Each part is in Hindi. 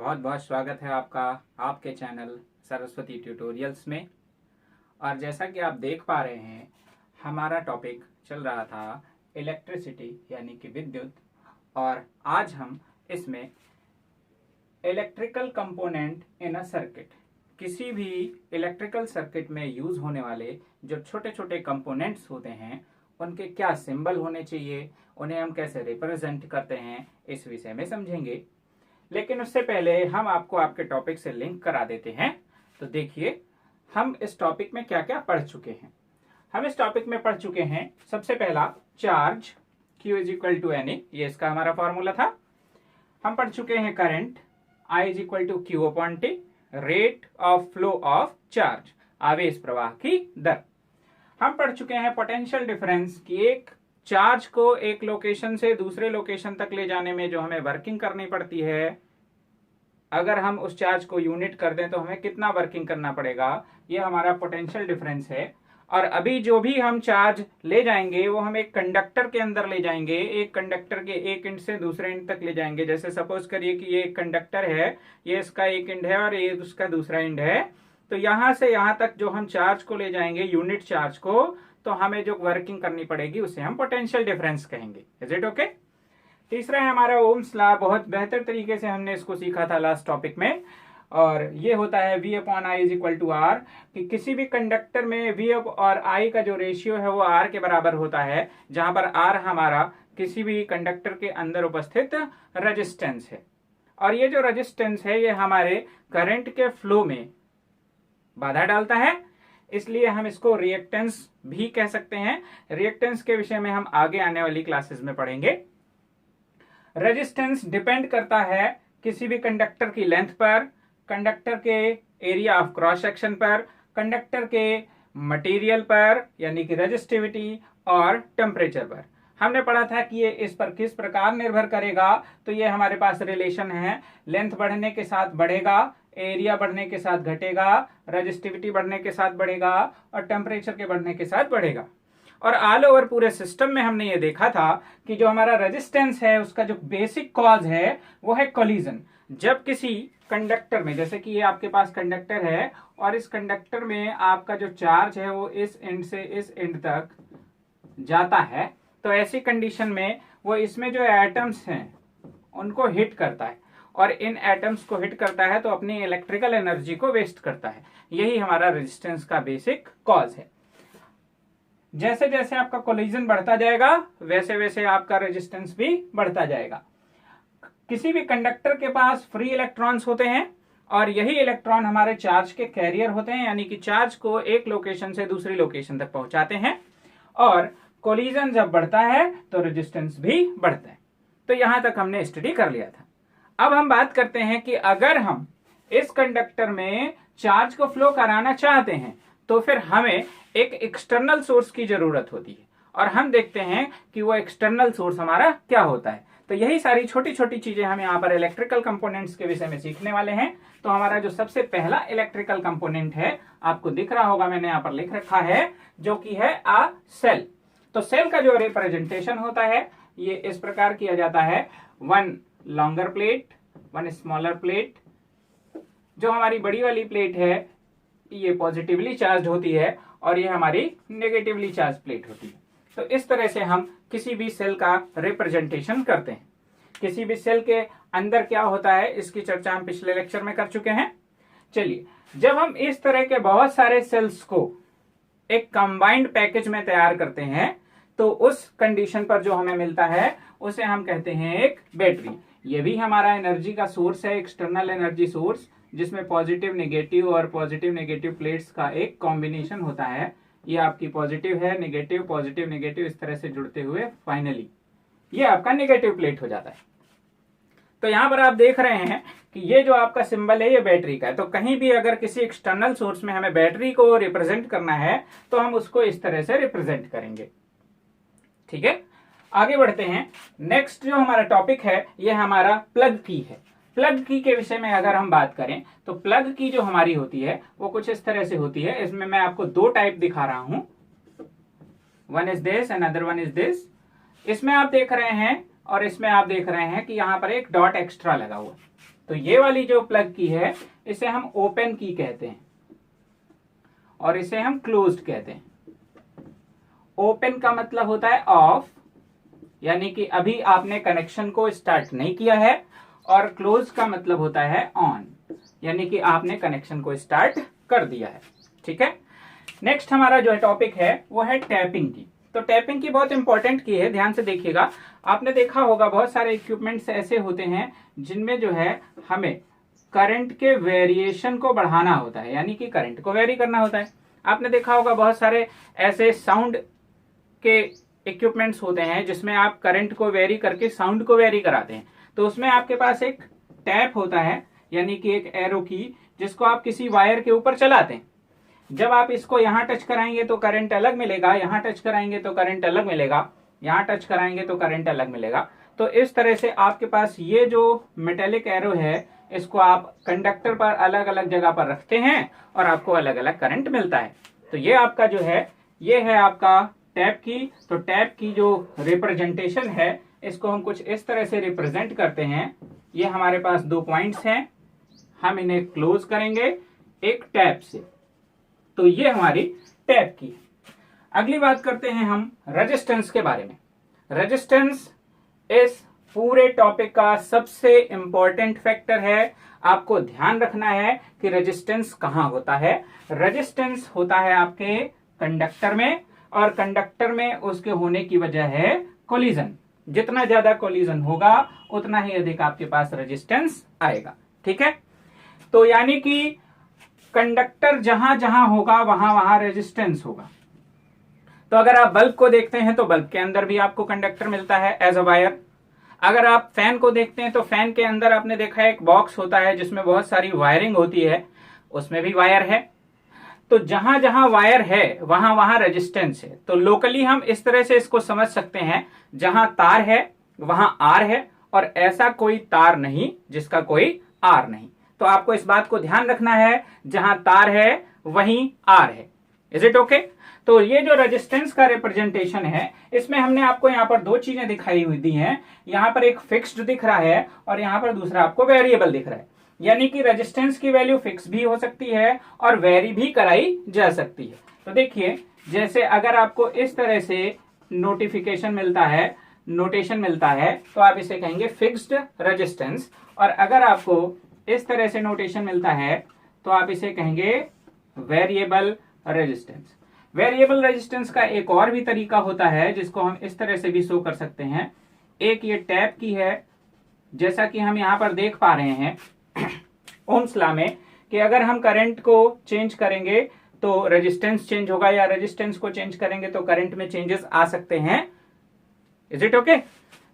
बहुत बहुत स्वागत है आपका आपके चैनल सरस्वती ट्यूटोरियल्स में। और जैसा कि आप देख पा रहे हैं, हमारा टॉपिक चल रहा था इलेक्ट्रिसिटी यानी कि विद्युत। और आज हम इसमें electrical component in a circuit, किसी भी इलेक्ट्रिकल सर्किट में यूज होने वाले जो छोटे छोटे कंपोनेंट्स होते हैं उनके क्या सिंबल होने चाहिए, उन्हें हम कैसे रिप्रेजेंट करते हैं, इस विषय में समझेंगे। लेकिन उससे पहले हम आपको आपके टॉपिक से लिंक करा देते हैं। तो देखिए, हम इस टॉपिक में क्या क्या पढ़ चुके हैं। हम इस टॉपिक में पढ़ चुके हैं सबसे पहला charge Q is equal to NA, ये इसका हमारा फॉर्मूला था। हम पढ़ चुके हैं current I is equal to Q upon T, rate of flow of charge, आवेश प्रवाह की दर। हम पढ़ चुके हैं पोटेंशियल डिफरेंस की एक चार्ज को एक लोकेशन से दूसरे लोकेशन तक ले जाने में जो हमें वर्किंग करनी पड़ती है, अगर हम उस चार्ज को यूनिट कर दें तो हमें कितना वर्किंग करना पड़ेगा, ये हमारा पोटेंशियल डिफरेंस है। और अभी जो भी हम चार्ज ले जाएंगे वो हम एक कंडक्टर के अंदर ले जाएंगे, एक कंडक्टर के एक एंड से दूसरे एंड तक ले जाएंगे। जैसे सपोज करिए कि ये एक कंडक्टर है, ये इसका एक एंड है और ये उसका दूसरा एंड है। तो यहां से यहां तक जो हम चार्ज को ले जाएंगे, यूनिट चार्ज को, तो हमें जो वर्किंग करनी पड़ेगी उसे हम पोटेंशियल डिफरेंस कहेंगे। Is it okay? तीसरा है हमारा ओम्स लॉ। बहुत बेहतर तरीके से हमने इसको सीखा था लास्ट टॉपिक में, और ये होता है V upon I is equal to R, कि किसी भी कंडक्टर में V और I का जो रेशियो है वो R के बराबर होता है, जहां पर R हमारा किसी भी कंडक्टर के अंदर उपस्थित रेजिस्टेंस है। और ये जो रेजिस्टेंस है ये हमारे करंट के फ्लो में बाधा डालता है, इसलिए हम इसको रिएक्टेंस भी कह सकते हैं। रिएक्टेंस के विषय में हम आगे आने वाली क्लासेस में पढ़ेंगे। रेजिस्टेंस डिपेंड करता है किसी भी कंडक्टर की लेंथ पर, कंडक्टर के एरिया ऑफ क्रॉस सेक्शन पर, कंडक्टर के मटेरियल पर यानी कि रेजिस्टिविटी, और टेम्परेचर पर। हमने पढ़ा था कि ये इस पर किस प्रकार निर्भर करेगा। तो ये हमारे पास रिलेशन है, लेंथ बढ़ने के साथ बढ़ेगा, एरिया बढ़ने के साथ घटेगा, रेजिस्टिविटी बढ़ने के साथ बढ़ेगा, और टेम्परेचर के बढ़ने के साथ बढ़ेगा। और ऑल ओवर पूरे सिस्टम में हमने ये देखा था कि जो हमारा रेजिस्टेंस है उसका जो बेसिक कॉज है वो है कोलिजन। जब किसी कंडक्टर में, जैसे कि ये आपके पास कंडक्टर है और इस कंडक्टर में आपका जो चार्ज है वो इस एंड से इस एंड तक जाता है, तो ऐसी कंडीशन में वो इसमें जो एटम्स हैं उनको हिट करता है, और इन एटम्स को हिट करता है तो अपनी इलेक्ट्रिकल एनर्जी को वेस्ट करता है। यही हमारा रेजिस्टेंस का बेसिक कॉज है। जैसे जैसे आपका कोलिजन बढ़ता जाएगा वैसे वैसे आपका रेजिस्टेंस भी बढ़ता जाएगा। किसी भी कंडक्टर के पास फ्री इलेक्ट्रॉन्स होते हैं, और यही इलेक्ट्रॉन हमारे चार्ज के कैरियर होते हैं, यानी कि चार्ज को एक लोकेशन से दूसरी लोकेशन तक पहुंचाते हैं। और कोलिजन जब बढ़ता है तो रेजिस्टेंस भी बढ़ता है। तो यहां तक हमने स्टडी कर लिया था। अब हम बात करते हैं कि अगर हम इस कंडक्टर में चार्ज को फ्लो कराना चाहते हैं तो फिर हमें एक एक्सटर्नल सोर्स की जरूरत होती है, और हम देखते हैं कि वो एक्सटर्नल सोर्स हमारा क्या होता है। तो यही सारी छोटी छोटी चीजें हम यहाँ पर इलेक्ट्रिकल कंपोनेंट्स के विषय में सीखने वाले हैं। तो हमारा जो सबसे पहला इलेक्ट्रिकल कंपोनेंट है, आपको दिख रहा होगा, मैंने यहाँ पर लिख रखा है, जो कि है अ सेल। तो सेल का जो रिप्रेजेंटेशन होता है ये इस प्रकार किया जाता है, one longer plate, one smaller plate. जो हमारी बड़ी वाली प्लेट है ये पॉजिटिवली चार्ज होती है और ये हमारी नेगेटिवली चार्ज प्लेट होती है। तो इस तरह से हम किसी भी सेल का रिप्रेजेंटेशन करते हैं। किसी भी सेल के अंदर क्या होता है इसकी चर्चा हम पिछले लेक्चर में कर चुके हैं। चलिए, जब हम इस तरह के बहुत सारे सेल्स को एक कंबाइंड पैकेज में तैयार करते हैं तो उस कंडीशन पर जो हमें मिलता है उसे हम कहते हैं एक बैटरी। ये भी हमारा एनर्जी का सोर्स है, एक्सटर्नल एनर्जी सोर्स, जिसमें पॉजिटिव नेगेटिव और पॉजिटिव नेगेटिव प्लेट्स का एक कॉम्बिनेशन होता है। ये आपकी पॉजिटिव है, नेगेटिव, पॉजिटिव नेगेटिव, इस तरह से जुड़ते हुए फाइनली ये आपका नेगेटिव प्लेट हो जाता है। तो यहां पर आप देख रहे हैं कि ये जो आपका सिंबल है ये बैटरी का है। तो कहीं भी अगर किसी एक्सटर्नल सोर्स में हमें बैटरी को रिप्रेजेंट करना है तो हम उसको इस तरह से रिप्रेजेंट करेंगे। ठीक है, आगे बढ़ते हैं। नेक्स्ट जो हमारा टॉपिक है ये हमारा प्लग की है। प्लग की के विषय में अगर हम बात करें तो प्लग की जो हमारी होती है वो कुछ इस तरह से होती है। इसमें मैं आपको दो टाइप दिखा रहा हूं, one is this and other one is this. इसमें आप देख रहे हैं और इसमें आप देख रहे हैं कि यहां पर एक डॉट एक्स्ट्रा लगा हुआ है। तो ये वाली जो प्लग की है इसे हम ओपन की कहते हैं और इसे हम क्लोज्ड कहते हैं। ओपन का मतलब होता है ऑफ, यानी कि अभी आपने कनेक्शन को स्टार्ट नहीं किया है, और क्लोज का मतलब होता है ऑन, यानी कि आपने कनेक्शन को स्टार्ट कर दिया है। ठीक है, नेक्स्ट हमारा जो है टॉपिक है वो है टैपिंग की। तो टैपिंग की बहुत इंपॉर्टेंट की है, ध्यान से देखिएगा। आपने देखा होगा बहुत सारे इक्विपमेंट्स ऐसे होते हैं जिनमें जो है हमें करंट के वेरिएशन को बढ़ाना होता है, यानी कि करंट को वेरी करना होता है। आपने देखा होगा बहुत सारे ऐसे साउंड के इक्विपमेंट्स होते हैं जिसमें आप करंट को वेरी करके साउंड को वेरी कराते हैं। तो उसमें आपके पास एक टैप होता है, यानी कि एक एरो की, जिसको आप किसी वायर के ऊपर चलाते हैं। जब आप इसको यहां टच कराएंगे तो करंट अलग मिलेगा, यहां टच कराएंगे तो करंट अलग मिलेगा, यहां टच कराएंगे तो करंट अलग मिलेगा। तो इस तरह से आपके पास ये जो मेटेलिक एरो है इसको आप कंडक्टर पर अलग अलग जगह पर रखते हैं और आपको अलग अलग करंट मिलता है। तो ये आपका जो है ये है आपका टैप की। तो टैप की जो रिप्रेजेंटेशन है इसको हम कुछ इस तरह से रिप्रेजेंट करते हैं। ये हमारे पास 2 पॉइंट्स हैं, हम इन्हें क्लोज करेंगे एक टैप से। तो ये हमारी टैप की। अगली बात करते हैं हम रेजिस्टेंस के बारे में। रेजिस्टेंस इस पूरे टॉपिक का सबसे इंपॉर्टेंट फैक्टर है। आपको ध्यान रखना है कि रेजिस्टेंस कहां होता है। रेजिस्टेंस होता है आपके कंडक्टर में, और कंडक्टर में उसके होने की वजह है कोलिजन। जितना ज्यादा कोलिजन होगा उतना ही अधिक आपके पास रेजिस्टेंस आएगा। ठीक है, तो यानी कि कंडक्टर जहां जहां होगा वहां वहां रेजिस्टेंस होगा। तो अगर आप बल्ब को देखते हैं तो बल्ब के अंदर भी आपको कंडक्टर मिलता है एज अ वायर। अगर आप फैन को देखते हैं तो फैन के अंदर आपने देखा है एक बॉक्स होता है जिसमें बहुत सारी वायरिंग होती है, उसमें भी वायर है। तो जहां जहां वायर है वहां वहां रेजिस्टेंस है। तो लोकली हम इस तरह से इसको समझ सकते हैं, जहां तार है वहां आर है, और ऐसा कोई तार नहीं जिसका कोई आर नहीं। तो आपको इस बात को ध्यान रखना है, जहां तार है वहीं आर है। Is it okay? तो ये जो रेजिस्टेंस का रिप्रेजेंटेशन है इसमें हमने आपको यहाँ पर 2 चीजें दिखाई हुई दी हैं। यहाँ पर एक फिक्स्ड दिख रहा है और यहाँ पर दूसरा आपको वेरिएबल दिख रहा है। यानी कि रेजिस्टेंस की वैल्यू फिक्स भी हो सकती है और वेरी भी कराई जा सकती है। तो देखिए, जैसे अगर आपको इस तरह से नोटिफिकेशन मिलता है, नोटेशन मिलता है, तो आप इसे कहेंगे फिक्स्ड रेजिस्टेंस। और अगर आपको इस तरह से नोटेशन मिलता है तो आप इसे कहेंगे वेरिएबल रेजिस्टेंस। वेरिएबल रेजिस्टेंस का एक और भी तरीका होता है जिसको हम इस तरह से भी शो कर सकते हैं। एक ये टैप की है, जैसा कि हम यहाँ पर देख पा रहे हैं ओम्स लॉ में, कि अगर हम करंट को चेंज करेंगे तो रेजिस्टेंस चेंज होगा, या रेजिस्टेंस को चेंज करेंगे तो करंट में चेंजेस आ सकते हैं। Is it okay?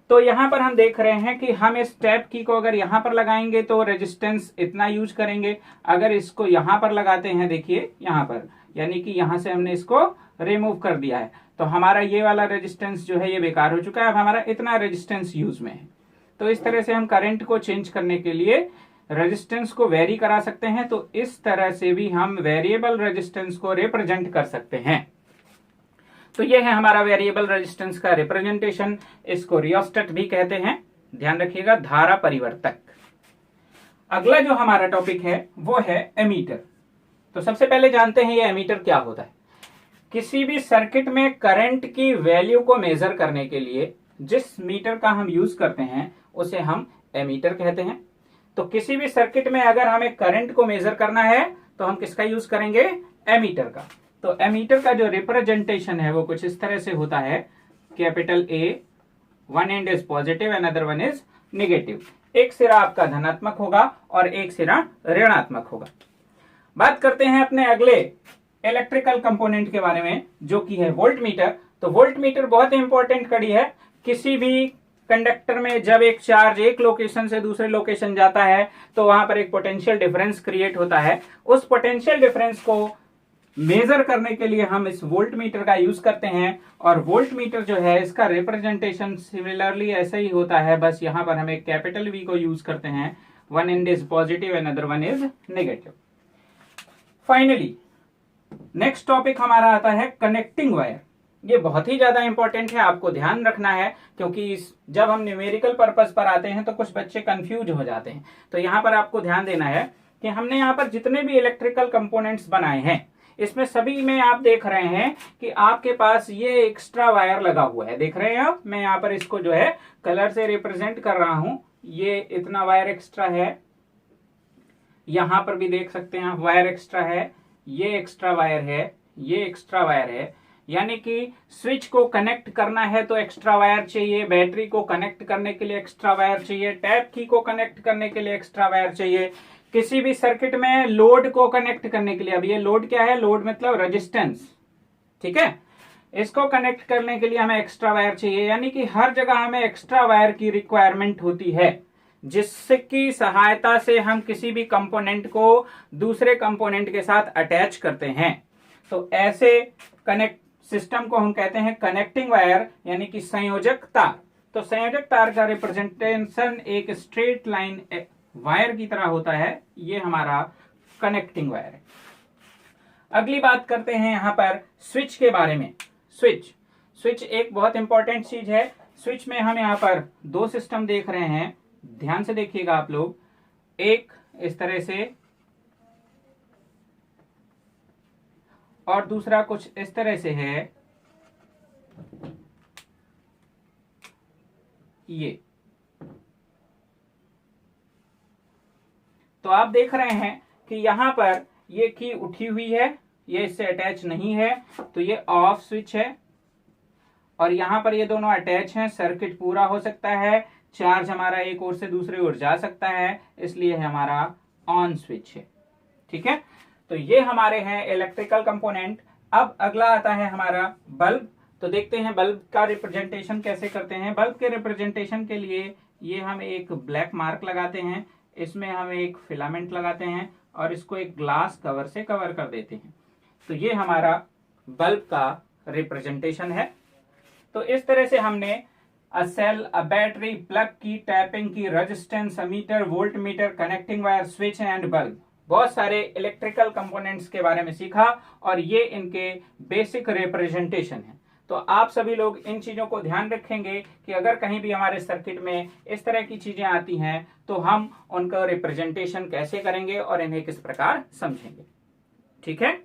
तो यहां पर हम देख रहे हैं कि हम इस टैप की को अगर यहां पर लगाएंगे तो रेजिस्टेंस इतना यूज करेंगे। अगर इसको यहां पर लगाते हैं, देखिए यहां पर, यानी कि यहां से हमने इसको रिमूव कर दिया है, तो हमारा ये वाला रेजिस्टेंस जो है ये बेकार हो चुका है। अब हमारा इतना रेजिस्टेंस यूज में है। तो इस तरह से हम करंट को चेंज करने के लिए रेजिस्टेंस को वेरी करा सकते हैं। तो इस तरह से भी हम वेरिएबल रेजिस्टेंस को रिप्रेजेंट कर सकते हैं। तो ये है हमारा वेरिएबल रेजिस्टेंस का रिप्रेजेंटेशन। इसको रियोस्टेट भी कहते हैं। ध्यान रखिएगा, धारा परिवर्तक। अगला जो हमारा टॉपिक है वो है एमीटर। तो सबसे पहले जानते हैं ये एमीटर क्या होता है। किसी भी सर्किट में करंट की वैल्यू को मेजर करने के लिए जिस मीटर का हम यूज करते हैं उसे हम एमीटर कहते हैं। तो किसी भी सर्किट में अगर हमें करंट को मेजर करना है तो हम किसका यूज करेंगे? एमीटर का। तो एमीटर का जो रिप्रेजेंटेशन है वो कुछ इस तरह से होता है, capital A, one and is positive and other one is negative. एक सिरा आपका धनात्मक होगा और एक सिरा ऋणात्मक होगा। बात करते हैं अपने अगले इलेक्ट्रिकल कंपोनेंट के बारे में, जो कि है वोल्ट मीटर। तो वोल्ट मीटर बहुत इंपॉर्टेंट कड़ी है। किसी भी कंडक्टर में जब एक चार्ज एक लोकेशन से दूसरे लोकेशन जाता है तो वहां पर एक पोटेंशियल डिफरेंस क्रिएट होता है। उस पोटेंशियल डिफरेंस को मेजर करने के लिए हम इस वोल्ट मीटर का यूज करते हैं। और वोल्ट मीटर जो है इसका रिप्रेजेंटेशन सिमिलरली ऐसा ही होता है, बस यहां पर हम एक कैपिटल वी को यूज करते हैं। One and is positive and other one is negative. Finally next topic हमारा आता है कनेक्टिंग वायर। ये बहुत ही ज्यादा इंपॉर्टेंट है, आपको ध्यान रखना है, क्योंकि जब हम न्यूमेरिकल पर्पस पर आते हैं तो कुछ बच्चे कंफ्यूज हो जाते हैं। तो यहाँ पर आपको ध्यान देना है कि हमने यहाँ पर जितने भी इलेक्ट्रिकल कंपोनेंट्स बनाए हैं, इसमें सभी में आप देख रहे हैं कि आपके पास ये एक्स्ट्रा वायर लगा हुआ है। देख रहे हैं आप, मैं यहाँ पर इसको जो है कलर से रिप्रेजेंट कर रहा हूं। ये इतना वायर एक्स्ट्रा है, यहां पर भी देख सकते हैं आप वायर एक्स्ट्रा है, ये एक्स्ट्रा वायर है, ये एक्स्ट्रा वायर है। यानी कि स्विच को कनेक्ट करना है तो एक्स्ट्रा वायर चाहिए, बैटरी को कनेक्ट करने के लिए एक्स्ट्रा वायर चाहिए, टैप की को कनेक्ट करने के लिए एक्स्ट्रा वायर चाहिए, किसी भी सर्किट में लोड को कनेक्ट करने के लिए, अब ये लोड क्या है, लोड मतलब रेजिस्टेंस, ठीक है, इसको कनेक्ट करने के लिए हमें एक्स्ट्रा वायर चाहिए। यानी कि हर जगह हमें एक्स्ट्रा वायर की रिक्वायरमेंट होती है, जिसकी सहायता से हम किसी भी कंपोनेंट को दूसरे कंपोनेंट के साथ अटैच करते हैं। तो ऐसे कनेक्ट सिस्टम को हम कहते हैं कनेक्टिंग वायर, यानी कि संयोजक तार। तो संयोजक तार का रिप्रेजेंटेशन एक स्ट्रेट लाइन वायर की तरह होता है, ये हमारा कनेक्टिंग वायर है। अगली बात करते हैं यहां पर स्विच के बारे में। स्विच एक बहुत इंपॉर्टेंट चीज है। स्विच में हम यहां पर दो सिस्टम देख रहे हैं, ध्यान से देखिएगा आप लोग। एक इस तरह से और दूसरा कुछ इस तरह से है, ये। तो आप देख रहे हैं कि यहां पर ये की उठी हुई है, ये इससे अटैच नहीं है, तो ये ऑफ स्विच है। और यहां पर ये दोनों अटैच हैं, सर्किट पूरा हो सकता है, चार्ज हमारा एक ओर से दूसरी ओर जा सकता है, इसलिए हमारा ऑन स्विच है। ठीक है, तो ये हमारे हैं इलेक्ट्रिकल कंपोनेंट। अब अगला आता है हमारा बल्ब। तो देखते हैं बल्ब का रिप्रेजेंटेशन कैसे करते हैं। बल्ब के रिप्रेजेंटेशन के लिए ये हम एक ब्लैक मार्क लगाते हैं, इसमें हम एक फिलामेंट लगाते हैं और इसको एक ग्लास कवर से कवर कर देते हैं। तो ये हमारा बल्ब का रिप्रेजेंटेशन है। तो इस तरह से हमने अ सेल, अ बैटरी, प्लग की, टैपिंग की, resistance, ammeter, volt meter, connecting wire, switch and bulb, बहुत सारे इलेक्ट्रिकल कंपोनेंट्स के बारे में सीखा और ये इनके बेसिक रिप्रेजेंटेशन है। तो आप सभी लोग इन चीजों को ध्यान रखेंगे कि अगर कहीं भी हमारे सर्किट में इस तरह की चीजें आती हैं तो हम उनका रिप्रेजेंटेशन कैसे करेंगे और इन्हें किस प्रकार समझेंगे। ठीक है,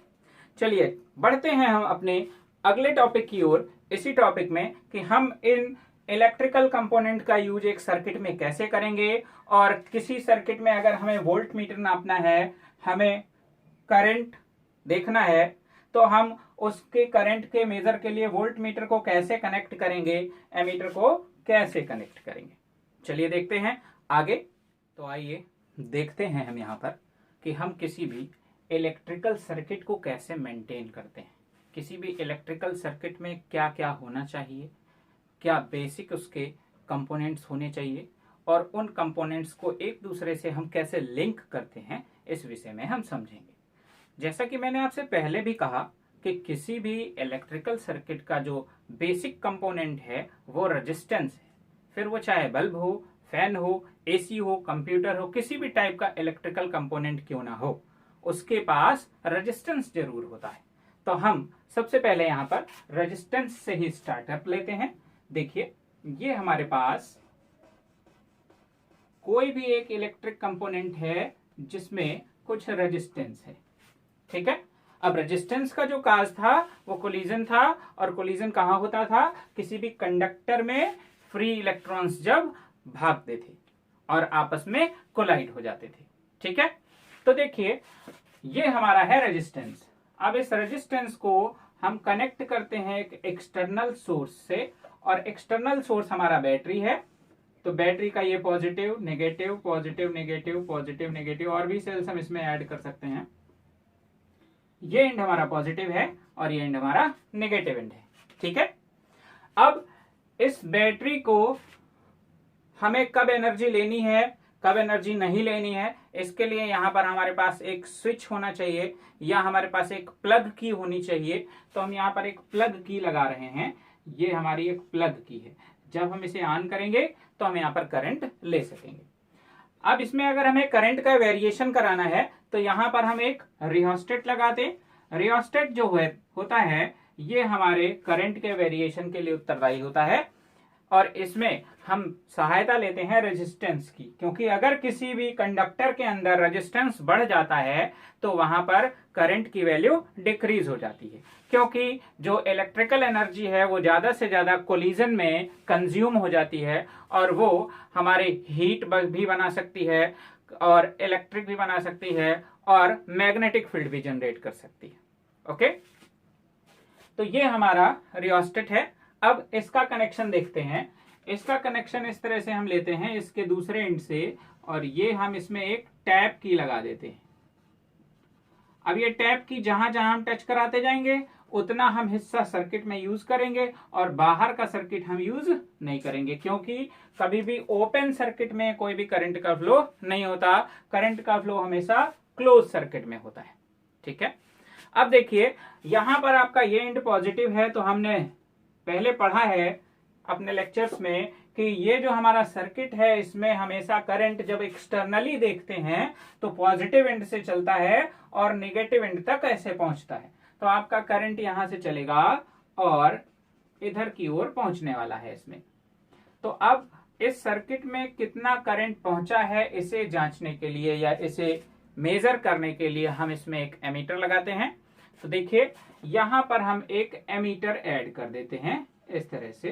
चलिए बढ़ते हैं हम अपने अगले टॉपिक की ओर। इसी टॉपिक में कि हम इन इलेक्ट्रिकल कंपोनेंट का यूज एक सर्किट में कैसे करेंगे, और किसी सर्किट में अगर हमें वोल्ट मीटर नापना है, हमें करंट देखना है, तो हम उसके करंट के मेजर के लिए वोल्ट मीटर को कैसे कनेक्ट करेंगे, एमीटर को कैसे कनेक्ट करेंगे। चलिए देखते हैं आगे। तो आइए देखते हैं हम यहाँ पर कि हम किसी भी इलेक्ट्रिकल सर्किट को कैसे मेंटेन करते हैं। किसी भी इलेक्ट्रिकल सर्किट में क्या क्या होना चाहिए, क्या बेसिक उसके कंपोनेंट्स होने चाहिए, और उन कंपोनेंट्स को एक दूसरे से हम कैसे लिंक करते हैं, इस विषय में हम समझेंगे। जैसा कि मैंने आपसे पहले भी कहा कि किसी भी इलेक्ट्रिकल सर्किट का जो बेसिक कंपोनेंट है वो रेजिस्टेंस है। फिर वो चाहे बल्ब हो, फैन हो, एसी हो, कंप्यूटर हो, किसी भी टाइप का इलेक्ट्रिकल कंपोनेंट क्यों ना हो, उसके पास रेजिस्टेंस जरूर होता है। तो हम सबसे पहले यहाँ पर रेजिस्टेंस से ही स्टार्टअप लेते हैं। देखिए, ये हमारे पास कोई भी एक इलेक्ट्रिक कंपोनेंट है जिसमें कुछ रेजिस्टेंस है। ठीक है, अब रेजिस्टेंस का जो काज था वो कोलिजन था, और कोलिजन कहां होता था, किसी भी कंडक्टर में फ्री इलेक्ट्रॉन्स जब भागते थे और आपस में कोलाइड हो जाते थे। ठीक है, तो देखिए ये हमारा है रेजिस्टेंस। अब इस रेजिस्टेंस को हम कनेक्ट करते हैं एक एक्सटर्नल सोर्स से, और एक्सटर्नल सोर्स हमारा बैटरी है। तो बैटरी का ये positive negative, positive negative, positive negative, और भी सेल्स हम इसमें ऐड कर सकते हैं। ये एंड हमारा पॉजिटिव है और ये एंड हमारा नेगेटिव एंड है। ठीक है, अब इस बैटरी को हमें कब एनर्जी लेनी है, कब एनर्जी नहीं लेनी है, इसके लिए यहां पर हमारे पास एक स्विच होना चाहिए या हमारे पास एक प्लग की होनी चाहिए। तो हम यहाँ पर एक प्लग की लगा रहे हैं, ये हमारी एक प्लग की है। जब हम इसे ऑन करेंगे तो हम यहाँ पर करंट ले सकेंगे। अब इसमें अगर हमें करंट का वेरिएशन कराना है तो यहाँ पर हम एक रियोस्टेट लगाते। रियोस्टेट जो होता है ये हमारे करंट के वेरिएशन के लिए उत्तरदायी होता है। और इसमें हम सहायता लेते हैं रेजिस्टेंस की, क्योंकि अगर किसी भी कंडक्टर के अंदर रेजिस्टेंस बढ़ जाता है तो वहां पर करंट की वैल्यू डिक्रीज हो जाती है, क्योंकि जो इलेक्ट्रिकल एनर्जी है वो ज्यादा से ज्यादा कोलिजन में कंज्यूम हो जाती है और वो हमारे हीट भी बना सकती है और इलेक्ट्रिक भी बना सकती है और मैग्नेटिक फील्ड भी जनरेट कर सकती है। ओके, तो ये हमारा रियोस्टेट है। अब इसका कनेक्शन देखते हैं। इसका कनेक्शन इस तरह से हम लेते हैं इसके दूसरे एंड से, और ये हम इसमें एक टैप की लगा देते हैं। अब ये टैप की जहां जहां हम टच कराते जाएंगे उतना हम हिस्सा सर्किट में यूज करेंगे और बाहर का सर्किट हम यूज नहीं करेंगे, क्योंकि कभी भी ओपन सर्किट में कोई भी करंट का फ्लो नहीं होता। करंट का फ्लो हमेशा क्लोज सर्किट में होता है। ठीक है, अब देखिए यहां पर आपका ये एंड पॉजिटिव है, तो हमने पहले पढ़ा है अपने लेक्चर्स में कि ये जो हमारा सर्किट है इसमें हमेशा करंट जब एक्सटर्नली देखते हैं तो पॉजिटिव एंड से चलता है और नेगेटिव एंड तक ऐसे पहुंचता है। तो आपका करंट यहां से चलेगा और इधर की ओर पहुंचने वाला है इसमें। तो अब इस सर्किट में कितना करंट पहुंचा है इसे जांचने के लिए या इसे मेजर करने के लिए हम इसमें एक एमीटर लगाते हैं। तो देखिए यहां पर हम एक एमीटर ऐड कर देते हैं इस तरह से।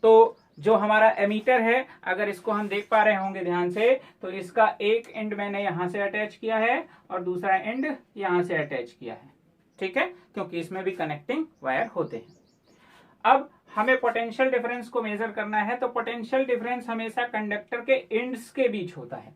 तो जो हमारा एमीटर है अगर इसको हम देख पा रहे होंगे ध्यान से, तो इसका एक एंड मैंने यहां से अटैच किया है और दूसरा एंड यहां से अटैच किया है। ठीक है, क्योंकि इसमें भी कनेक्टिंग वायर होते हैं। अब हमें पोटेंशियल डिफरेंस को मेजर करना है, तो पोटेंशियल डिफरेंस हमेशा कंडक्टर के एंड्स के बीच होता है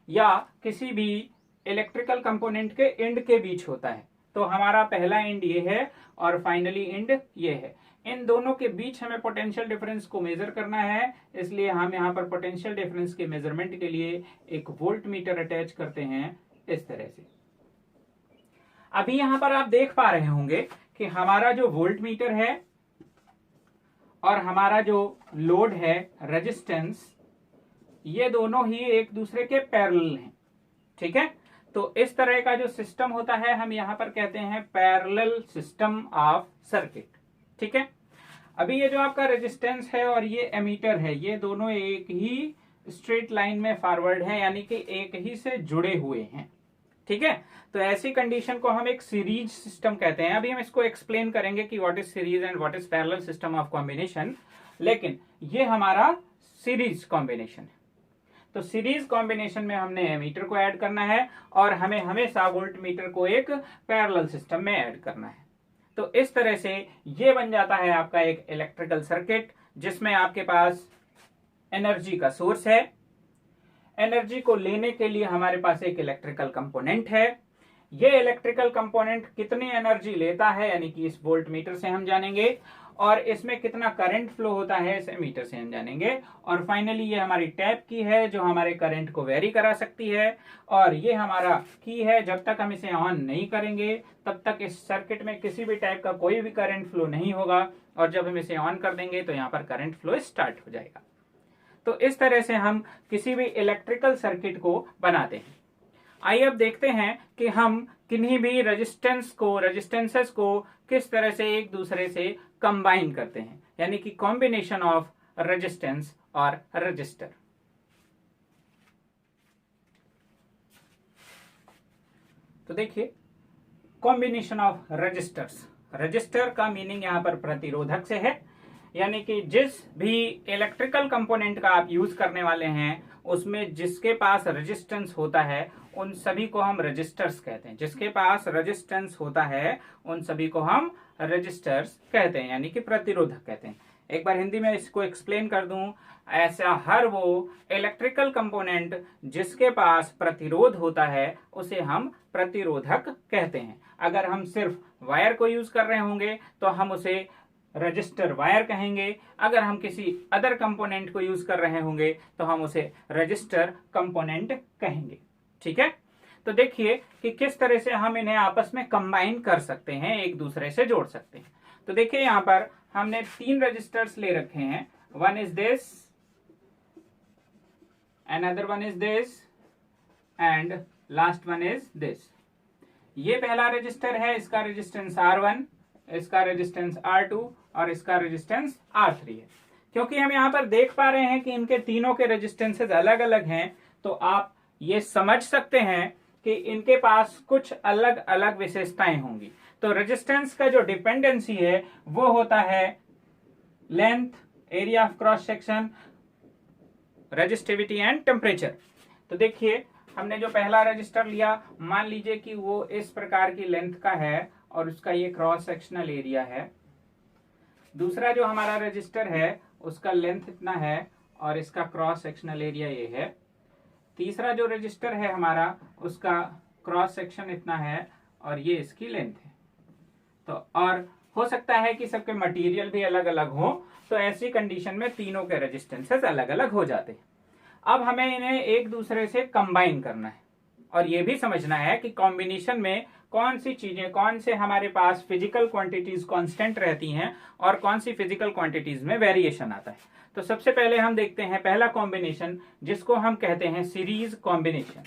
या किसी भी इलेक्ट्रिकल कंपोनेंट के एंड के बीच होता है। तो हमारा पहला एंड ये है और फाइनली एंड ये है। इन दोनों के बीच हमें पोटेंशियल डिफरेंस को मेजर करना है, इसलिए हम यहाँ पर पोटेंशियल डिफरेंस के मेजरमेंट के लिए एक वोल्ट मीटर अटैच करते हैं इस तरह से। अभी यहाँ पर आप देख पा रहे होंगे कि हमारा जो वोल्ट मीटर है और हमारा जो लोड है रेजिस्टेंस, ये दोनों ही एक दूसरे के पैरेलल हैं। ठीक है, तो इस तरह का जो सिस्टम होता है हम यहां पर कहते हैं पैरेलल सिस्टम ऑफ सर्किट। ठीक है, अभी ये जो आपका रेजिस्टेंस है और ये एमीटर है, ये दोनों एक ही स्ट्रेट लाइन में फॉरवर्ड है, यानी कि एक ही से जुड़े हुए हैं। ठीक है, तो ऐसी कंडीशन को हम एक सीरीज सिस्टम कहते हैं। अभी हम इसको एक्सप्लेन करेंगे कि what is series and what is parallel system of combination, लेकिन ये हमारा सीरीज कॉम्बिनेशन है। तो सीरीज कॉम्बिनेशन में हमने एमीटर को ऐड करना है और हमें हमेशा वोल्ट मीटर को एक पैरेलल सिस्टम में ऐड करना है। तो इस तरह से ये बन जाता है आपका एक इलेक्ट्रिकल सर्किट, जिसमें आपके पास एनर्जी का सोर्स है, एनर्जी को लेने के लिए हमारे पास एक इलेक्ट्रिकल कंपोनेंट है। ये इलेक्ट्रिकल कंपोनेंट कितनी एनर्जी लेता है यानी कि इस वोल्ट मीटर से हम जानेंगे, और इसमें कितना करंट फ्लो होता है इस मीटर से हम जानेंगे। और फाइनली ये हमारी टैप की है जो हमारे करंट को वेरी करा सकती है, और ये हमारा की है, जब तक हम इसे ऑन नहीं करेंगे तब तक इस सर्किट में किसी भी टाइप का कोई भी करंट फ्लो नहीं होगा, और जब हम इसे ऑन कर देंगे तो यहाँ पर करंट फ्लो स्टार्ट हो जाएगा। तो इस तरह से हम किसी भी इलेक्ट्रिकल सर्किट को बनाते हैं। आइए अब देखते हैं कि हम किन्हीं भी रेजिस्टेंसेस को किस तरह से एक दूसरे से कंबाइन करते हैं, यानी कि कॉम्बिनेशन ऑफ रेजिस्टेंस और रजिस्टर। तो देखिए कॉम्बिनेशन ऑफ रजिस्टर्स, रजिस्टर का मीनिंग यहां पर प्रतिरोधक से है, यानी कि जिस भी इलेक्ट्रिकल कंपोनेंट का आप यूज करने वाले हैं उसमें जिसके पास रेजिस्टेंस होता है उन सभी को हम रजिस्टर्स कहते हैं। जिसके पास रेजिस्टेंस होता है उन सभी को हम रजिस्टर्स कहते हैं, यानी कि प्रतिरोधक कहते हैं। एक बार हिंदी में इसको एक्सप्लेन कर दूं, ऐसा हर वो इलेक्ट्रिकल कंपोनेंट जिसके पास प्रतिरोध होता है उसे हम प्रतिरोधक कहते हैं। अगर हम सिर्फ वायर को यूज कर रहे होंगे तो हम उसे रजिस्टर वायर कहेंगे, अगर हम किसी अदर कंपोनेंट को यूज कर रहे होंगे तो हम उसे रजिस्टर कंपोनेंट कहेंगे। ठीक है, तो देखिए कि किस तरह से हम इन्हें आपस में कंबाइन कर सकते हैं, एक दूसरे से जोड़ सकते हैं। तो देखिए यहां पर हमने 3 रजिस्टर्स ले रखे हैं, one is this, another one is this and last one is this. ये पहला रजिस्टर है, इसका रेजिस्टेंस R1, इसका रेजिस्टेंस R2 और इसका रेजिस्टेंस R3 है। क्योंकि हम यहाँ पर देख पा रहे हैं कि इनके तीनों के रेजिस्टेंसेज अलग अलग हैं, तो आप ये समझ सकते हैं कि इनके पास कुछ अलग अलग विशेषताएं होंगी। तो रेजिस्टेंस का जो डिपेंडेंसी है वो होता है length, area of cross section, resistivity and temperature. तो देखिए, हमने जो पहला रजिस्टर लिया, मान लीजिए कि वो इस प्रकार की लेंथ का है और उसका ये क्रॉस सेक्शनल एरिया है। दूसरा जो हमारा रजिस्टर है उसका लेंथ इतना है और इसका क्रॉस सेक्शनल एरिया ये है। तीसरा जो रजिस्टर है हमारा, उसका क्रॉस सेक्शन इतना है और ये इसकी लेंथ है। तो और हो सकता है कि सबके मटेरियल भी अलग अलग हो, तो ऐसी कंडीशन में तीनों के रेजिस्टेंसेस अलग अलग हो जाते हैं। अब हमें इन्हें एक दूसरे से कंबाइन करना है और ये भी समझना है कि कॉम्बिनेशन में कौन सी चीजें, कौन से हमारे पास फिजिकल क्वांटिटीज कांस्टेंट रहती हैं और कौन सी फिजिकल क्वांटिटीज में वेरिएशन आता है। तो सबसे पहले हम देखते हैं पहला कॉम्बिनेशन, जिसको हम कहते हैं सीरीज कॉम्बिनेशन।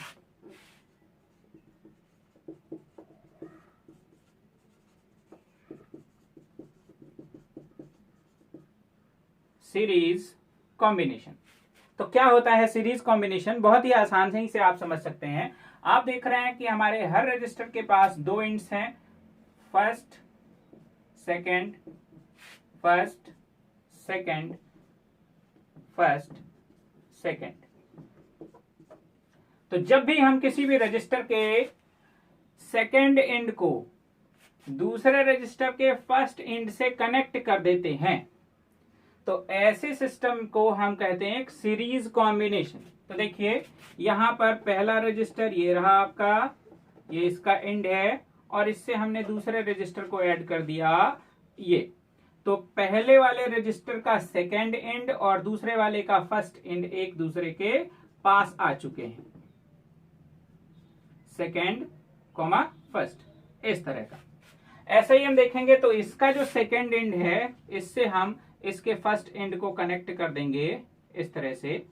Series combination. तो क्या होता है सीरीज कॉम्बिनेशन? बहुत ही आसान से आप समझ सकते हैं। आप देख रहे हैं कि हमारे हर रजिस्टर के पास दो इंड्स हैं, first second, first second, first second. तो जब भी हम किसी भी रजिस्टर के सेकंड एंड को दूसरे रजिस्टर के फर्स्ट एंड से कनेक्ट कर देते हैं, तो ऐसे सिस्टम को हम कहते हैं एक सीरीज कॉम्बिनेशन। तो देखिए, यहां पर पहला रजिस्टर ये रहा आपका, ये इसका एंड है और इससे हमने दूसरे रजिस्टर को ऐड कर दिया ये। तो पहले वाले रजिस्टर का सेकंड एंड और दूसरे वाले का फर्स्ट एंड एक दूसरे के पास आ चुके हैं, सेकंड कॉमा फर्स्ट, इस तरह का। ऐसे ही हम देखेंगे तो इसका जो सेकंड एंड है, इससे हम इसके फर्स्ट एंड को कनेक्ट कर देंगे इस तरह से।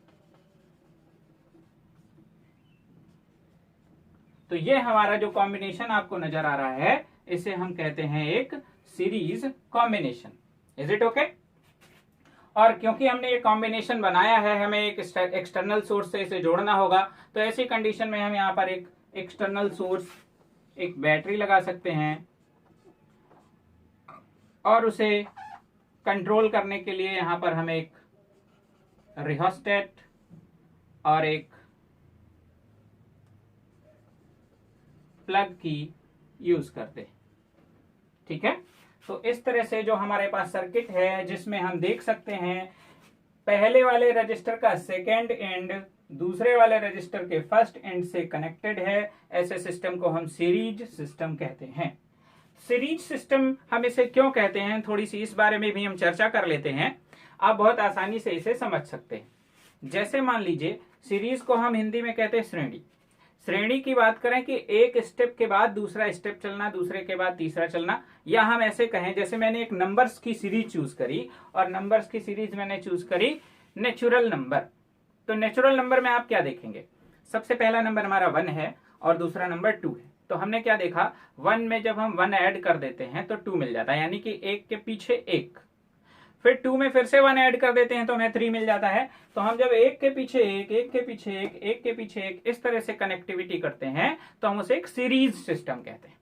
तो ये हमारा जो कॉम्बिनेशन आपको नजर आ रहा है, इसे हम कहते हैं एक series combination. Is it okay? और क्योंकि हमने ये कॉम्बिनेशन बनाया है, हमें एक एक्सटर्नल सोर्स से इसे जोड़ना होगा। तो ऐसी कंडीशन में हम यहाँ पर एक एक्सटर्नल सोर्स, एक बैटरी लगा सकते हैं और उसे कंट्रोल करने के लिए यहां पर हम एक रियोस्टेट और एक प्लग की यूज करते हैं। ठीक है? तो इस तरह से जो हमारे पास सर्किट है, जिसमें हम देख सकते हैं पहले वाले रजिस्टर का सेकेंड एंड दूसरे वाले रजिस्टर के फर्स्ट एंड से कनेक्टेड है, ऐसे सिस्टम को हम सीरीज सिस्टम कहते हैं। सीरीज सिस्टम हम इसे क्यों कहते हैं, थोड़ी सी इस बारे में भी हम चर्चा कर लेते हैं। आप बहुत आसानी से इसे समझ सकते हैं। जैसे मान लीजिए, सीरीज को हम हिंदी में कहते हैं श्रेणी। श्रेणी की बात करें कि एक स्टेप के बाद दूसरा स्टेप चलना, दूसरे के बाद तीसरा चलना, या हम ऐसे कहें जैसे मैंने एक नंबर्स की सीरीज चूज करी और नंबर्स की सीरीज मैंने चूज करी नेचुरल नंबर। तो नेचुरल नंबर में आप क्या देखेंगे? सबसे पहला नंबर हमारा 1 है और दूसरा नंबर 2 है। तो हमने क्या देखा, 1 में जब हम 1 ऐड कर देते हैं तो 2 मिल जाता है, यानी कि एक के पीछे एक। फिर 2 में फिर से 1 ऐड कर देते हैं तो हमें 3 मिल जाता है। तो हम जब एक के पीछे एक, एक के पीछे एक, एक के पीछे एक, इस तरह से कनेक्टिविटी करते हैं तो हम उसे एक सीरीज सिस्टम कहते हैं।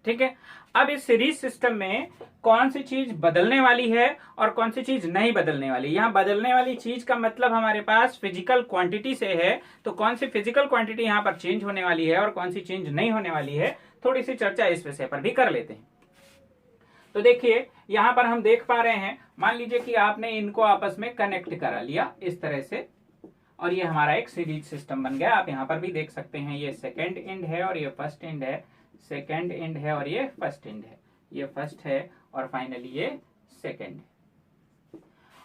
ठीक है? अब इस सीरीज सिस्टम में कौन सी चीज बदलने वाली है और कौन सी चीज नहीं बदलने वाली। यहाँ बदलने वाली चीज का मतलब हमारे पास फिजिकल क्वांटिटी से है, तो कौन सी फिजिकल क्वांटिटी यहाँ पर चेंज होने वाली है और कौन सी चेंज नहीं होने वाली है, थोड़ी सी चर्चा इस विषय पर भी कर लेते हैं। तो देखिए, यहां पर हम देख पा रहे हैं, मान लीजिए कि आपने इनको आपस में कनेक्ट करा लिया इस तरह से, और ये हमारा एक सीरीज सिस्टम बन गया। आप यहां पर भी देख सकते हैं, ये सेकेंड एंड है और ये फर्स्ट एंड है, सेकेंड एंड है और ये फर्स्ट एंड है, ये फर्स्ट है और फाइनली ये सेकेंड है।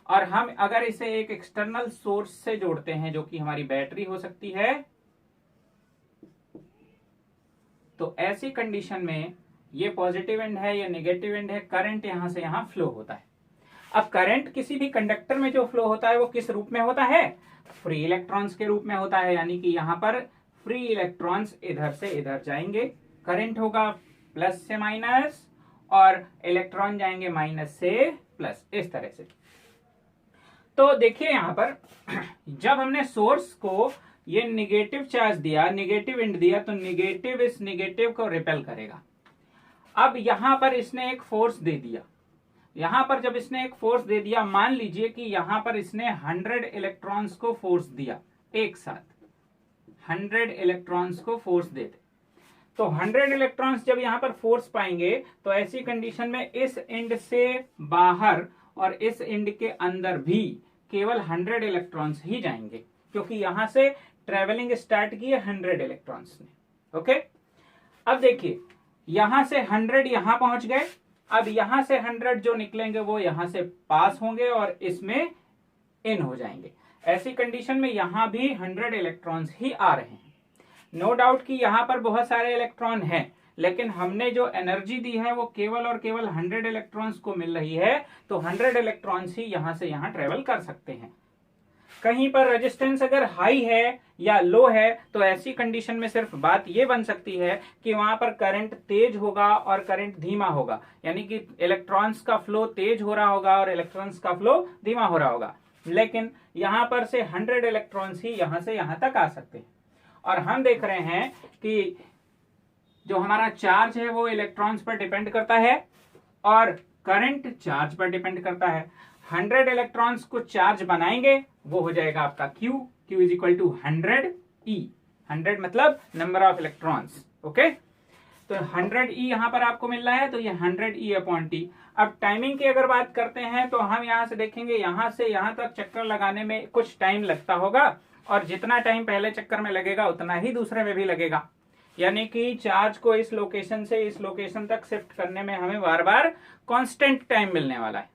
और हम अगर इसे एक एक्सटर्नल सोर्स से जोड़ते हैं, जो कि हमारी बैटरी हो सकती है, तो ऐसी कंडीशन में ये पॉजिटिव एंड है, ये नेगेटिव एंड है, करंट यहां से यहां फ्लो होता है। अब करंट किसी भी कंडक्टर में जो फ्लो होता है वो किस रूप में होता है? फ्री इलेक्ट्रॉन्स के रूप में होता है, यानी कि यहां पर फ्री इलेक्ट्रॉन्स इधर से इधर जाएंगे, करंट होगा प्लस से माइनस और इलेक्ट्रॉन जाएंगे माइनस से प्लस, इस तरह से। तो देखिए यहां पर जब हमने सोर्स को ये निगेटिव चार्ज दिया, निगेटिव इंड दिया, तो निगेटिव इस निगेटिव को रिपेल करेगा। अब यहां पर इसने एक फोर्स दे दिया, यहां पर जब इसने एक फोर्स दे दिया, मान लीजिए कि यहां पर इसने 100 इलेक्ट्रॉन्स को फोर्स दिया, एक साथ 100 इलेक्ट्रॉन्स को फोर्स देते, तो 100 इलेक्ट्रॉन्स जब यहां पर फोर्स पाएंगे तो ऐसी कंडीशन में इस एंड से बाहर और इस एंड के अंदर भी केवल 100 इलेक्ट्रॉन्स ही जाएंगे, क्योंकि यहां से ट्रेवलिंग स्टार्ट की है 100 इलेक्ट्रॉन्स ने। ओके, अब देखिए यहां से 100 यहां पहुंच गए, अब यहां से 100 जो निकलेंगे वो यहां से पास होंगे और इसमें इन हो जाएंगे। ऐसी कंडीशन में यहां भी 100 इलेक्ट्रॉन्स ही आ रहे हैं। नो डाउट कि यहां पर बहुत सारे इलेक्ट्रॉन हैं, लेकिन हमने जो एनर्जी दी है वो केवल और केवल 100 इलेक्ट्रॉन्स को मिल रही है, तो 100 इलेक्ट्रॉन्स ही यहां से यहां ट्रेवल कर सकते हैं। कहीं पर रेजिस्टेंस अगर हाई है या लो है तो ऐसी कंडीशन में सिर्फ बात ये बन सकती है कि वहां पर करंट तेज होगा और करंट धीमा होगा, यानी कि इलेक्ट्रॉन्स का फ्लो तेज हो रहा होगा और इलेक्ट्रॉन्स का फ्लो धीमा हो रहा होगा। लेकिन यहां पर से 100 इलेक्ट्रॉन्स ही यहां से यहां तक आ सकते हैं। और हम देख रहे हैं कि जो हमारा चार्ज है वो इलेक्ट्रॉन्स पर डिपेंड करता है और करंट चार्ज पर डिपेंड करता है। 100 इलेक्ट्रॉन्स को चार्ज बनाएंगे, वो हो जाएगा आपका Q, Q is equal to 100E, 100 मतलब नंबर ऑफ इलेक्ट्रॉन्स। ओके, तो 100E यहां पर आपको मिल रहा है, तो ये 100E अपॉन T। अब टाइमिंग की अगर बात करते हैं तो हम यहां से देखेंगे, यहां से यहां तक चक्कर लगाने में कुछ टाइम लगता होगा, और जितना टाइम पहले चक्कर में लगेगा उतना ही दूसरे में भी लगेगा, यानी कि चार्ज को इस लोकेशन से इस लोकेशन तक शिफ्ट करने में हमें बार बार कांस्टेंट टाइम मिलने वाला है।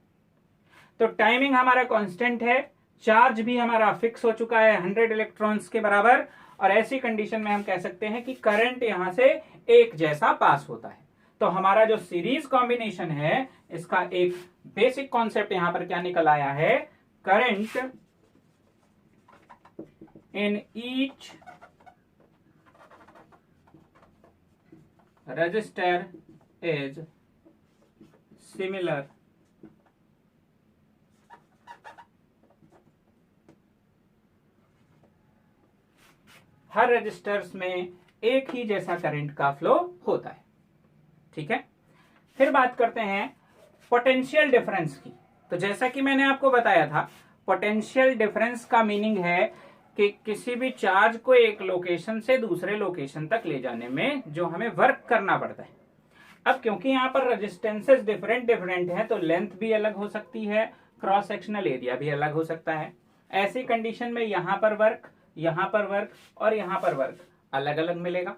तो टाइमिंग हमारा कांस्टेंट है, चार्ज भी हमारा फिक्स हो चुका है 100 इलेक्ट्रॉन्स के बराबर, और ऐसी कंडीशन में हम कह सकते हैं कि करंट यहां से एक जैसा पास होता है। तो हमारा जो सीरीज कॉम्बिनेशन है इसका एक बेसिक कॉन्सेप्ट यहां पर क्या निकल आया है, current in each resistor is similar हर रेजिस्टर्स में एक ही जैसा करंट का फ्लो होता है। ठीक है, फिर बात करते हैं पोटेंशियल डिफरेंस की। तो जैसा कि मैंने आपको बताया था, पोटेंशियल डिफरेंस का मीनिंग है कि किसी भी चार्ज को एक लोकेशन से दूसरे लोकेशन तक ले जाने में जो हमें वर्क करना पड़ता है। अब क्योंकि यहाँ पर रेजिस्टेंसेस डिफरेंट हैं, तो लेंथ भी अलग हो सकती है, क्रॉस सेक्शनल एरिया भी अलग हो सकता है। ऐसी कंडीशन में यहाँ पर वर्क, यहाँ पर वर्क और यहाँ पर वर्क अलग अलग मिलेगा।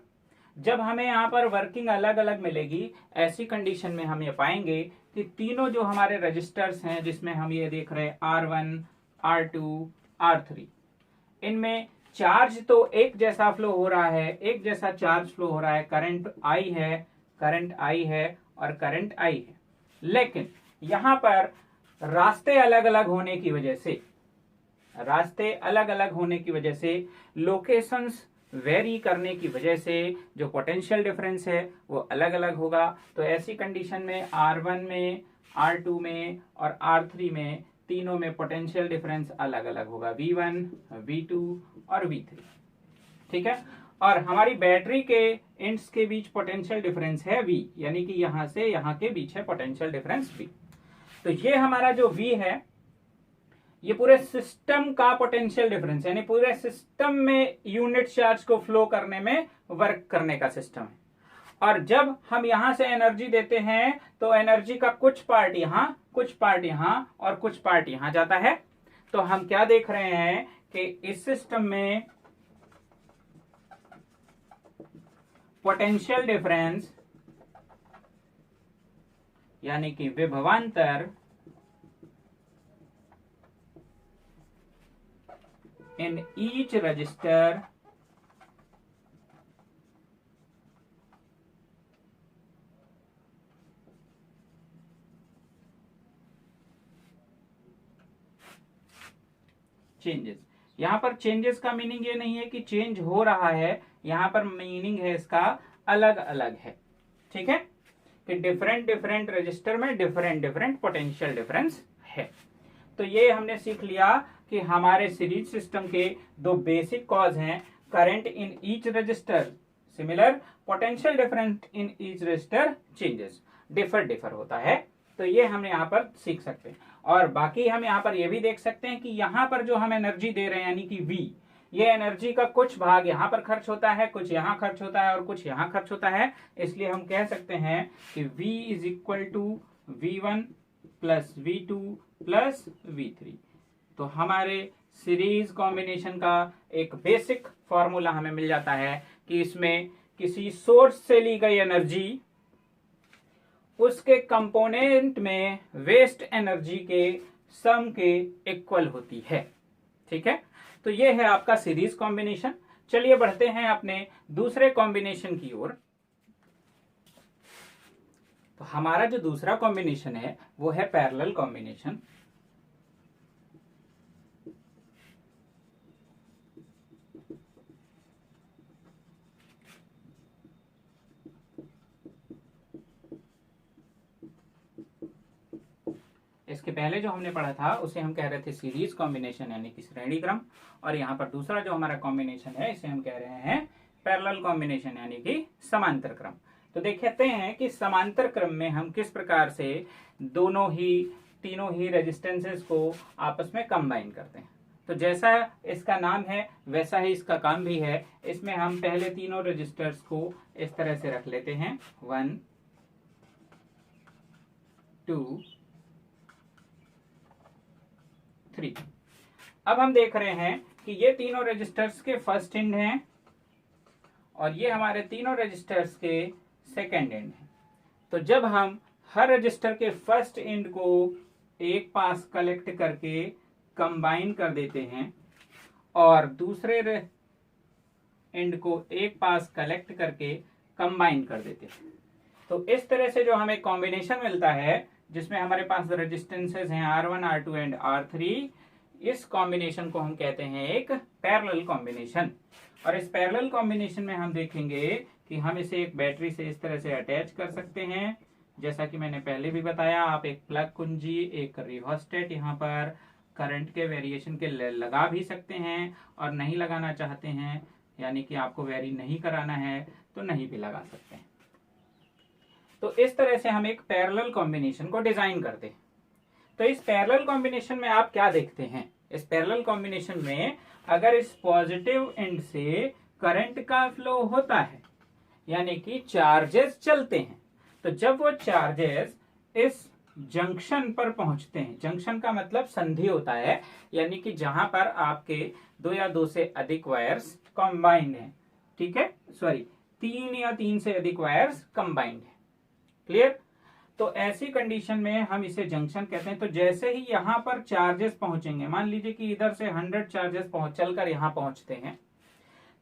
जब हमें यहाँ पर वर्किंग अलग अलग मिलेगी, ऐसी कंडीशन में हम ये पाएंगे कि तीनों जो हमारे रजिस्टर्स हैं, जिसमें हम ये देख रहे हैं R1, R2, R3, इनमें चार्ज तो एक जैसा फ्लो हो रहा है, एक जैसा चार्ज फ्लो हो रहा है, करंट I है और करंट I है। लेकिन यहां पर रास्ते अलग अलग होने की वजह से लोकेशंस वेरी करने की वजह से जो पोटेंशियल डिफरेंस है वो अलग अलग होगा। तो ऐसी कंडीशन में R1 में, R2 में और R3 में तीनों में पोटेंशियल डिफरेंस अलग अलग होगा, V1, V2 और V3। ठीक है, और हमारी बैटरी के एंड्स के बीच पोटेंशियल डिफरेंस है V, यानी कि यहां से यहां के बीच है पोटेंशियल डिफरेंस V। तो ये हमारा जो V है ये पूरे सिस्टम का पोटेंशियल डिफरेंस, यानी पूरे सिस्टम में यूनिट चार्ज को फ्लो करने में वर्क करने का सिस्टम है। और जब हम यहां से एनर्जी देते हैं तो एनर्जी का कुछ पार्ट यहां, कुछ पार्ट यहां और कुछ पार्ट यहां जाता है। तो हम क्या देख रहे हैं कि इस सिस्टम में पोटेंशियल डिफरेंस यानी कि विभवांतर in each register चेंजेस। यहां पर चेंजेस का मीनिंग ये नहीं है कि चेंज हो रहा है, यहां पर मीनिंग है इसका अलग अलग है। ठीक है, कि डिफरेंट डिफरेंट रजिस्टर में डिफरेंट डिफरेंट पोटेंशियल डिफरेंस है। तो ये हमने सीख लिया कि हमारे सीरीज सिस्टम के दो बेसिक कॉज हैं, current in each resistor similar, potential difference in each resistor changes, differ होता है। तो ये हम यहाँ पर सीख सकते हैं। और बाकी हम यहाँ पर ये भी देख सकते हैं कि यहाँ पर जो हम एनर्जी दे रहे हैं यानी कि V, ये एनर्जी का कुछ भाग यहाँ पर खर्च होता है, कुछ यहाँ खर्च होता है और कुछ यहाँ खर्च होता है। इसलिए हम कह सकते हैं कि V is equal to V1 plus V2 plus V3। तो हमारे सीरीज कॉम्बिनेशन का एक बेसिक फॉर्मूला हमें मिल जाता है कि इसमें किसी सोर्स से ली गई एनर्जी उसके कंपोनेंट में वेस्ट एनर्जी के सम के इक्वल होती है। ठीक है, तो ये है आपका सीरीज कॉम्बिनेशन। चलिए बढ़ते हैं अपने दूसरे कॉम्बिनेशन की ओर। तो हमारा जो दूसरा कॉम्बिनेशन है वो है पैरेलल कॉम्बिनेशन। इसके पहले जो हमने पढ़ा था उसे हम कह रहे थे सीरीज कॉम्बिनेशन यानी कि श्रेणी क्रम, और यहाँ पर दूसरा जो हमारा कॉम्बिनेशन है इसे हम कह रहे हैं पैरेलल कॉम्बिनेशन यानी कि समांतर क्रम। तो देखते हैं कि समांतर क्रम में हम किस प्रकार से तीनों ही रेजिस्टेंसेस को आपस में कंबाइन करते हैं। तो जैसा इसका नाम है वैसा ही इसका काम भी है। इसमें हम पहले तीनों रजिस्टर्स को इस तरह से रख लेते हैं, 1 2 3। अब हम देख रहे हैं कि ये तीनों रजिस्टर्स के फर्स्ट एंड हैं और ये हमारे तीनों रजिस्टर्स के सेकेंड एंड हैं। तो जब हम हर रजिस्टर के फर्स्ट एंड को एक पास कलेक्ट करके कंबाइन कर देते हैं और दूसरे एंड को एक पास कलेक्ट करके कंबाइन कर देते हैं, तो इस तरह से जो हमें कॉम्बिनेशन मिलता है जिसमें हमारे पास रेजिस्टेंसेस हैं R1 R2 एंड R3, इस कॉम्बिनेशन को हम कहते हैं एक पैरेलल कॉम्बिनेशन। और इस पैरेलल कॉम्बिनेशन में हम देखेंगे कि हम इसे एक बैटरी से इस तरह से अटैच कर सकते हैं। जैसा कि मैंने पहले भी बताया, आप एक प्लग कुंजी, एक रिहोस्टेट यहाँ पर करंट के वेरिएशन के लगा भी सकते हैं, और नहीं लगाना चाहते हैं यानी कि आपको वेरी नहीं कराना है तो नहीं भी लगा सकते हैं। तो इस तरह से हम एक पैरेलल कॉम्बिनेशन को डिजाइन करते हैं। तो इस पैरेलल कॉम्बिनेशन में आप क्या देखते हैं, इस पैरेलल कॉम्बिनेशन में अगर इस पॉजिटिव एंड से करंट का फ्लो होता है यानी कि चार्जेस चलते हैं, तो जब वो चार्जेस इस जंक्शन पर पहुंचते हैं, जंक्शन का मतलब संधि होता है यानी कि जहां पर आपके 2 या 2 से अधिक वायर्स कंबाइंड हैं। ठीक है, सॉरी 3 या 3 से अधिक वायर्स कंबाइंड है। क्लियर? तो ऐसी कंडीशन में हम इसे जंक्शन कहते हैं। तो जैसे ही यहाँ पर चार्जेस पहुंचेंगे, मान लीजिए कि इधर से 100 चार्जेस चलकर यहाँ पहुंचते हैं,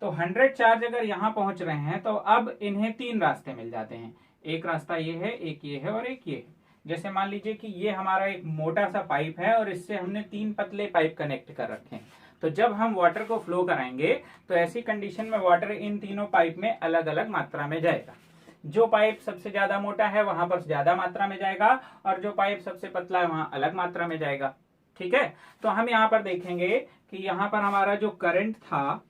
तो 100 चार्ज अगर यहाँ पहुंच रहे हैं तो अब इन्हें 3 रास्ते मिल जाते हैं। एक रास्ता ये है, एक ये है और एक ये है। जैसे मान लीजिए कि ये हमारा एक मोटा सा पाइप है और इससे हमने 3 पतले पाइप कनेक्ट कर रखे हैं। तो जब हम वाटर को फ्लो कराएंगे तो ऐसी कंडीशन में वाटर इन तीनों पाइप में अलग अलग मात्रा में जाएगा। जो पाइप सबसे ज्यादा मोटा है वहां पर ज्यादा मात्रा में जाएगा और जो पाइप सबसे पतला है वहां अलग मात्रा में जाएगा। ठीक है, तो हम यहाँ पर देखेंगे कि यहाँ पर हमारा जो करंट था,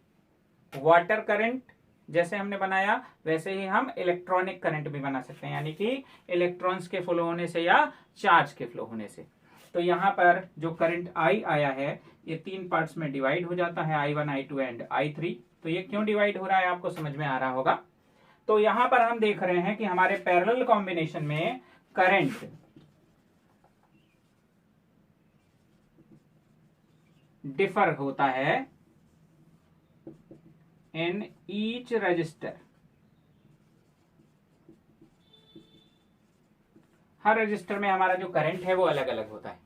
वाटर करंट जैसे हमने बनाया वैसे ही हम इलेक्ट्रॉनिक करंट भी बना सकते हैं, यानी कि इलेक्ट्रॉन्स के फ्लो होने से या चार्ज के फ्लो होने से। तो यहाँ पर जो करंट I आया है ये 3 पार्ट्स में डिवाइड हो जाता है, I1 I2 एंड I3। तो ये क्यों डिवाइड हो रहा है आपको समझ में आ रहा होगा। तो यहाँ पर हम देख रहे हैं कि हमारे पैरेलल कॉम्बिनेशन में करंट डिफर होता है in each resistor. Her register में हमारा जो करंट है वो अलग अलग होता है।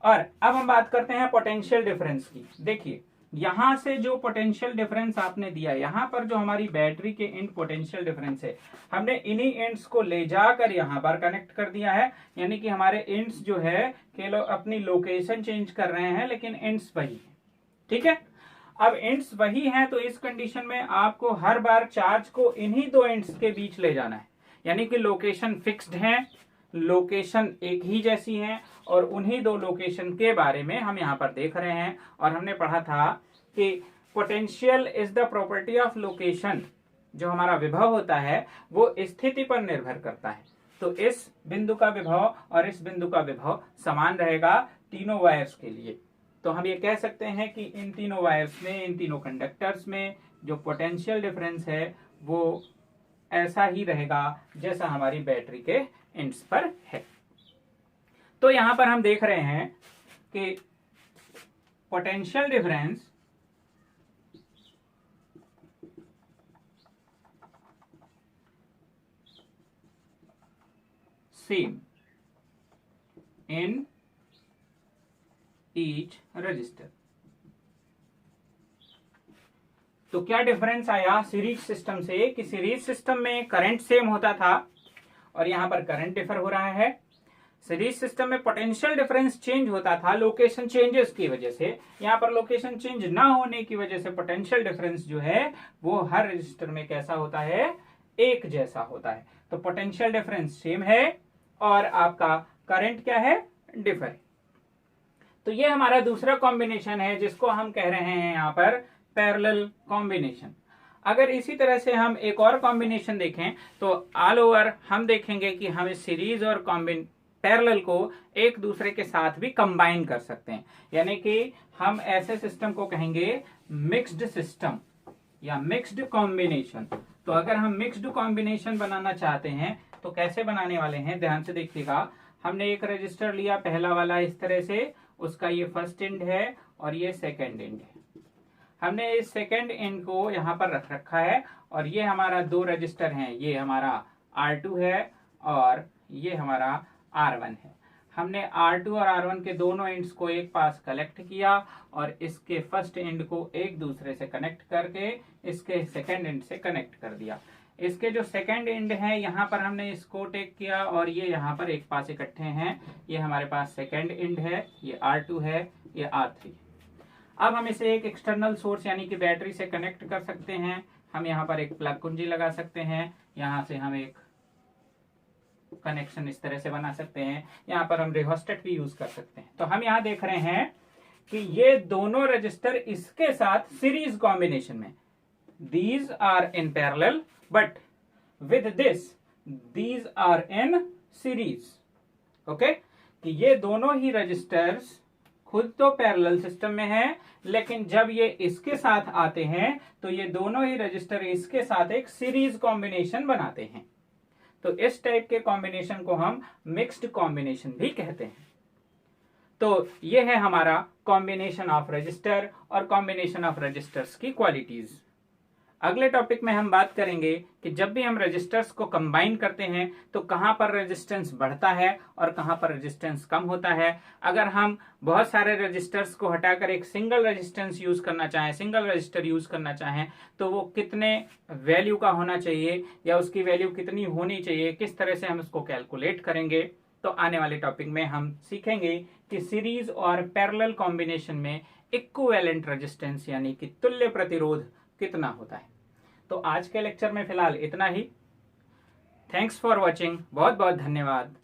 और अब हम बात करते हैं पोटेंशियल डिफरेंस की। देखिए यहां से जो पोटेंशियल डिफरेंस आपने दिया, यहां पर जो हमारी बैटरी के एंड पोटेंशियल डिफरेंस है, हमने इन्हीं एंड्स को ले जाकर यहां पर कनेक्ट कर दिया है। यानी कि हमारे एंड्स जो है अपनी लोकेशन चेंज कर रहे हैं लेकिन एंड्स वही है। ठीक है, अब इंड्स वही हैं, तो इस कंडीशन में आपको हर बार चार्ज को इन्हीं दो इंड्स के बीच ले जाना है, यानी कि लोकेशन फिक्स्ड है, लोकेशन एक ही जैसी है, और उन्हीं दो लोकेशन के बारे में हम यहाँ पर देख रहे हैं। और हमने पढ़ा था कि potential is the property of location, जो हमारा विभव होता है वो स्थिति पर निर्भर करता है। तो इस बिंदु का विभव और इस बिंदु का विभव समान रहेगा तीनों वायर्स के लिए। तो हम ये कह सकते हैं कि इन तीनों वायर्स में, इन तीनों कंडक्टर्स में जो पोटेंशियल डिफरेंस है वो ऐसा ही रहेगा जैसा हमारी बैटरी के एंड्स पर है। तो यहां पर हम देख रहे हैं कि potential difference same in each resistor. तो क्या डिफरेंस आया सीरीज सिस्टम से, कि सीरीज सिस्टम में करंट सेम होता था और यहां पर करंट डिफर हो रहा है। सीरीज सिस्टम में पोटेंशियल डिफरेंस चेंज होता था लोकेशन चेंजेस की वजह से, यहां पर लोकेशन चेंज ना होने की वजह से पोटेंशियल डिफरेंस जो है वो हर रजिस्टर में कैसा होता है, एक जैसा होता है। तो पोटेंशियल डिफरेंस सेम है और आपका करंट क्या है, डिफर। तो ये हमारा दूसरा कॉम्बिनेशन है जिसको हम कह रहे हैं यहां पर पैरेलल कॉम्बिनेशन। अगर इसी तरह से हम एक और कॉम्बिनेशन देखें तो ऑल ओवर हम देखेंगे कि हम इस सीरीज और पैरेलल को एक दूसरे के साथ भी कंबाइन कर सकते हैं, यानी कि हम ऐसे सिस्टम को कहेंगे मिक्स्ड सिस्टम या मिक्स्ड कॉम्बिनेशन। तो अगर हम मिक्स्ड कॉम्बिनेशन बनाना चाहते हैं तो कैसे बनाने वाले हैं, ध्यान से देखिएगा। हमने एक रजिस्टर लिया, पहला वाला इस तरह से, उसका ये फर्स्ट एंड है और ये सेकंड एंड है। हमने इस सेकंड एंड को यहाँ पर रख रखा है और ये हमारा दो रजिस्टर हैं, ये हमारा R2 है और ये हमारा R1 है। हमने R2 और R1 के दोनों एंड्स को एक पास कलेक्ट किया और इसके फर्स्ट एंड को एक दूसरे से कनेक्ट करके इसके सेकंड एंड से कनेक्ट कर दिया। इसके जो सेकंड एंड है यहाँ पर हमने इसको टेक किया और ये यहाँ पर एक पास इकट्ठे हैं। ये हमारे पास सेकंड एंड है, ये R2 है, ये R3। अब हम इसे एक एक्सटर्नल सोर्स यानी कि बैटरी से कनेक्ट कर सकते हैं। हम यहाँ पर एक प्लग कुंजी लगा सकते हैं, यहाँ से हम एक कनेक्शन इस तरह से बना सकते हैं। यहाँ पर हम रिहोस्टेट भी यूज कर सकते हैं। तो हम यहाँ देख रहे हैं कि ये दोनों रजिस्टर इसके साथ सीरीज कॉम्बिनेशन में, these are in parallel but with this these are in series। Okay, कि ये दोनों ही रजिस्टर्स खुद तो पैरेलल सिस्टम में है, लेकिन जब ये इसके साथ आते हैं तो ये दोनों ही रजिस्टर इसके साथ एक सीरीज कॉम्बिनेशन बनाते हैं। तो इस टाइप के कॉम्बिनेशन को हम मिक्स्ड कॉम्बिनेशन भी कहते हैं। तो ये है हमारा कॉम्बिनेशन ऑफ रजिस्टर और कॉम्बिनेशन ऑफ रजिस्टर्स की क्वालिटीज। अगले टॉपिक में हम बात करेंगे कि जब भी हम रेजिस्टर्स को कंबाइन करते हैं तो कहां पर रेजिस्टेंस बढ़ता है और कहां पर रेजिस्टेंस कम होता है। अगर हम बहुत सारे रेजिस्टर्स को हटाकर एक सिंगल रेजिस्टेंस यूज करना चाहें, सिंगल रजिस्टर यूज करना चाहें, तो वो कितने वैल्यू का होना चाहिए या उसकी वैल्यू कितनी होनी चाहिए, किस तरह से हम उसको कैलकुलेट करेंगे। तो आने वाले टॉपिक में हम सीखेंगे कि सीरीज और पैरेलल कॉम्बिनेशन में इक्विवेलेंट रेजिस्टेंस यानी कि तुल्य प्रतिरोध कितना होता है। तो आज के लेक्चर में फिलहाल इतना ही। थैंक्स फॉर वॉचिंग, बहुत बहुत धन्यवाद।